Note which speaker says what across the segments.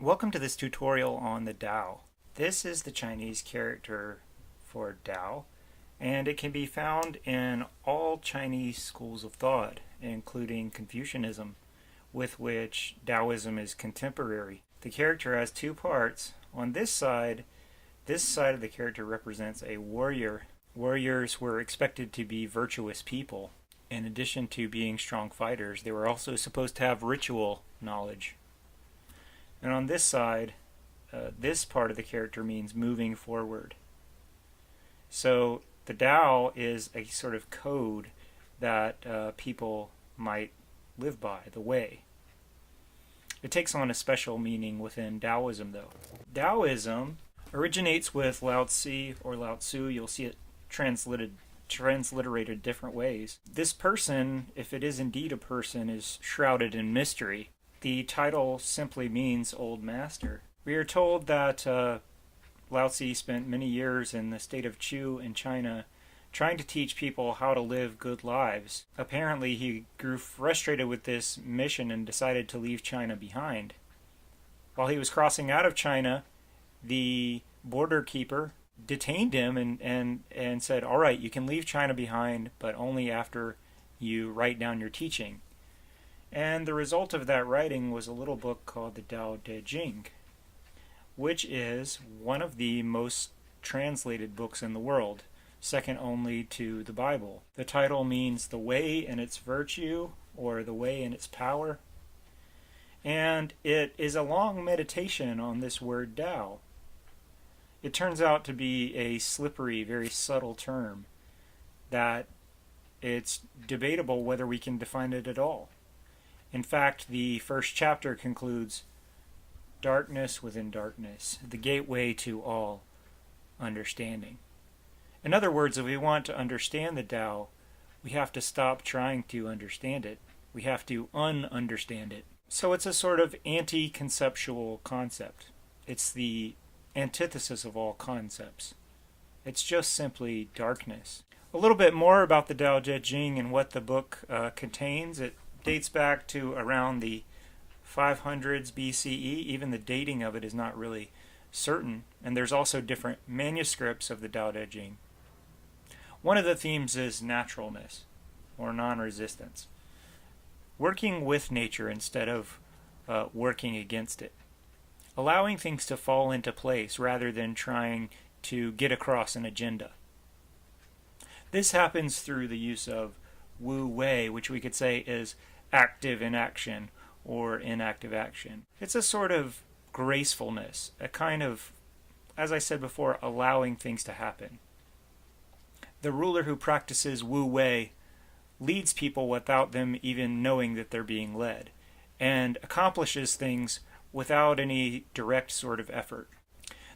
Speaker 1: Welcome to this tutorial on the Tao. This is the Chinese character for Tao, and it can be found in all Chinese schools of thought, including Confucianism, with which Taoism is contemporary. The character has two parts. On this side of the character represents a warrior. Warriors were expected to be virtuous people. In addition to being strong fighters, they were also supposed to have ritual knowledge. And on this side, this part of the character means moving forward. So the Tao is a sort of code that people might live by, the way. It takes on a special meaning within Taoism, though. Taoism originates with Lao Tzu or Lao Tzu. You'll see it transliterated different ways. This person, if it is indeed a person, is shrouded in mystery. The title simply means old master. We are told that Lao Tzu spent many years in the state of Chu in China trying to teach people how to live good lives. Apparently he grew frustrated with this mission and decided to leave China behind. While he was crossing out of China, the border keeper detained him and said, "All right, you can leave China behind, but only after you write down your teaching." And the result of that writing was a little book called the Tao Te Ching, which is one of the most translated books in the world, second only to the Bible. The title means the way in its virtue, or the way in its power. And it is a long meditation on this word Tao. It turns out to be a slippery, very subtle term that it's debatable whether we can define it at all. In fact, the first chapter concludes, "Darkness within darkness, the gateway to all understanding." In other words, if we want to understand the Tao, we have to stop trying to understand it. We have to un-understand it. So it's a sort of anti-conceptual concept. It's the antithesis of all concepts. It's just simply darkness. A little bit more about the Tao Te Ching and what the book contains. It dates back to around the 500s BCE. Even the dating of it is not really certain. And there's also different manuscripts of the Tao Te Ching. One of the themes is naturalness, or non-resistance. Working with nature instead of working against it. Allowing things to fall into place rather than trying to get across an agenda. This happens through the use of Wu Wei, which we could say is active inaction or inactive action. It's a sort of gracefulness, a kind of, as I said before, allowing things to happen. The ruler who practices Wu Wei leads people without them even knowing that they're being led, and accomplishes things without any direct sort of effort.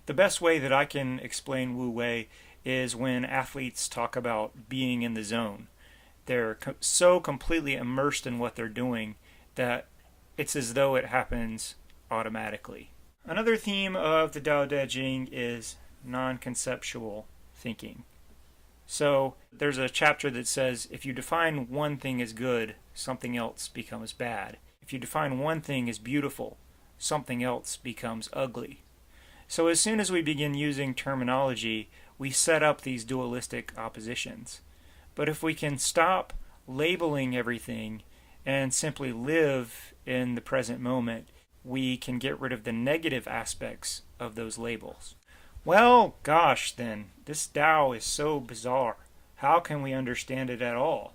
Speaker 1: The best way that I can explain Wu Wei is when athletes talk about being in the zone. They're so completely immersed in what they're doing that it's as though it happens automatically. Another theme of the Tao Te Ching is non-conceptual thinking. So there's a chapter that says if you define one thing as good, something else becomes bad. If you define one thing as beautiful, something else becomes ugly. So as soon as we begin using terminology, we set up these dualistic oppositions. But if we can stop labeling everything and simply live in the present moment, we can get rid of the negative aspects of those labels. Well, gosh then, this Tao is so bizarre. How can we understand it at all?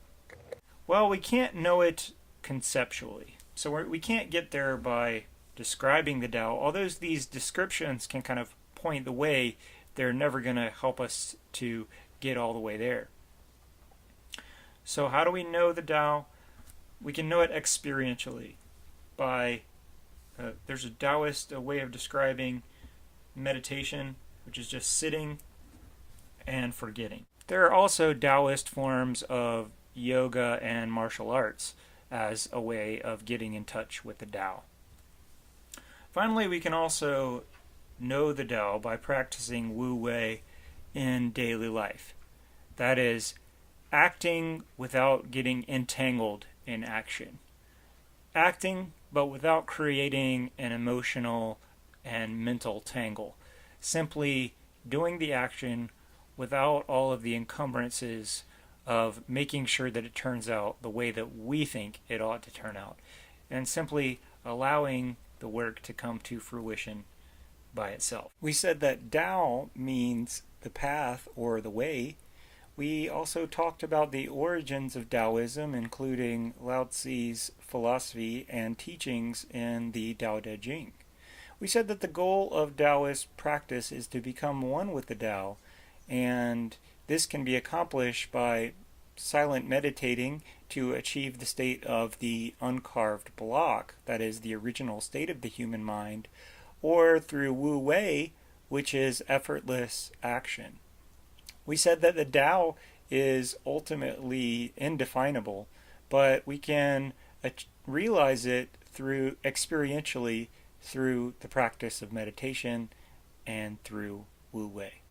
Speaker 1: Well, we can't know it conceptually. So we can't get there by describing the Tao. Although these descriptions can kind of point the way, they're never going to help us to get all the way there. So how do we know the Tao? We can know it experientially by, there's a Taoist way of describing meditation, which is just sitting and forgetting. There are also Taoist forms of yoga and martial arts as a way of getting in touch with the Tao. Finally, we can also know the Tao by practicing Wu Wei in daily life. That is, acting without getting entangled in action. Acting, but without creating an emotional and mental tangle. Simply doing the action without all of the encumbrances of making sure that it turns out the way that we think it ought to turn out, and simply allowing the work to come to fruition by itself. We said that Tao means the path or the way. We also talked about the origins of Taoism, including Lao Tzu's philosophy and teachings in the Tao Te Ching. We said that the goal of Taoist practice is to become one with the Tao, and this can be accomplished by silent meditating to achieve the state of the uncarved block, that is, the original state of the human mind, or through Wu Wei, which is effortless action. We said that the Tao is ultimately indefinable, but we can realize it through experientially through the practice of meditation and through Wu Wei.